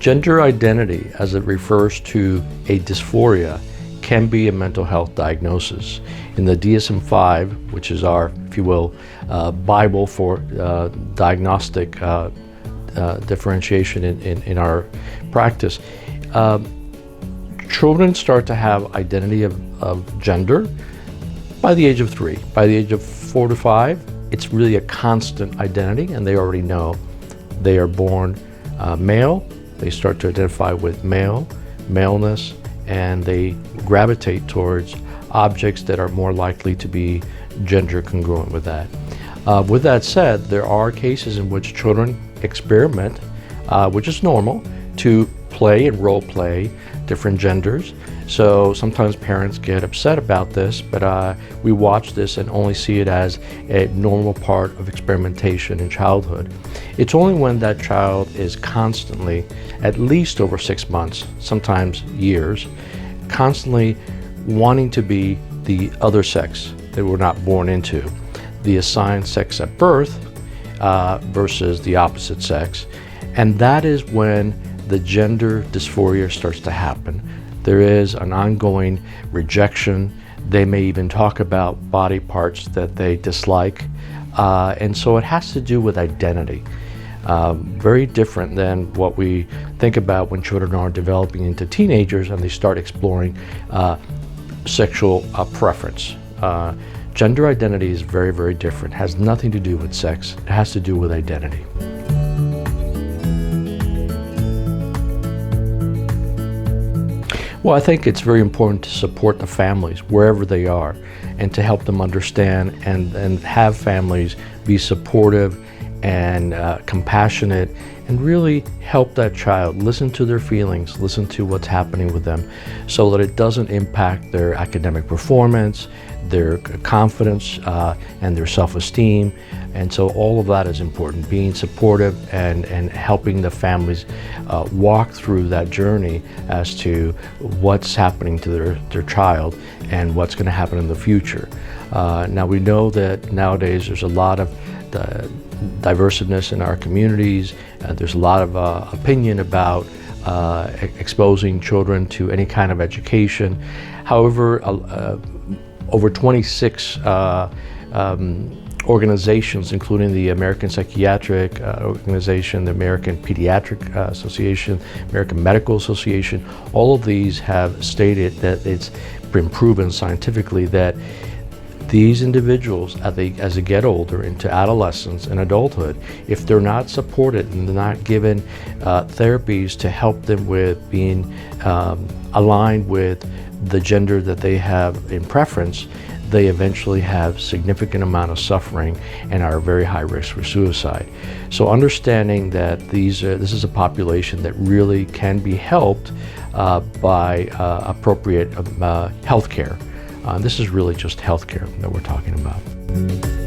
Gender identity, as it refers to a dysphoria, can be a mental health diagnosis. In the DSM-5, which is our, if you will, Bible for diagnostic differentiation in our practice, children start to have identity of gender by the age of 3. By the age of 4 to 5, it's really a constant identity, and they already know they are born male. They start to identify with maleness, and they gravitate towards objects that are more likely to be gender congruent with that. With that said, there are cases in which children experiment, which is normal, to play and role play different genders. So sometimes parents get upset about this, but we watch this and only see it as a normal part of experimentation in childhood. It's only when that child is constantly, at least over 6 months, sometimes years, constantly wanting to be the other sex that we're not born into, the assigned sex at birth versus the opposite sex. And that is when the gender dysphoria starts to happen. There is an ongoing rejection. They may even talk about body parts that they dislike. And so it has to do with identity. Very different than what we think about when children are developing into teenagers and they start exploring sexual preference. Gender identity is very, very different. It has nothing to do with sex. It has to do with identity. Well, I think it's very important to support the families wherever they are and to help them understand and have families be supportive and compassionate and really help that child, listen to their feelings, listen to what's happening with them so that it doesn't impact their academic performance, their confidence, and their self-esteem. And so all of that is important, being supportive and helping the families walk through that journey as to what's happening to their child and what's going to happen in the future. Now we know that nowadays there's a lot of diverseness in our communities. There's a lot of opinion about exposing children to any kind of education. However, over 26 organizations, including the American Psychiatric Organization, the American Pediatric Association, American Medical Association, all of these have stated that it's been proven scientifically that these individuals, as they get older into adolescence and adulthood, if they're not supported and they're not given therapies to help them with being aligned with the gender that they have in preference, they eventually have significant amount of suffering and are very high risk for suicide. So understanding that this is a population that really can be helped by appropriate health care. This is really just health care that we're talking about.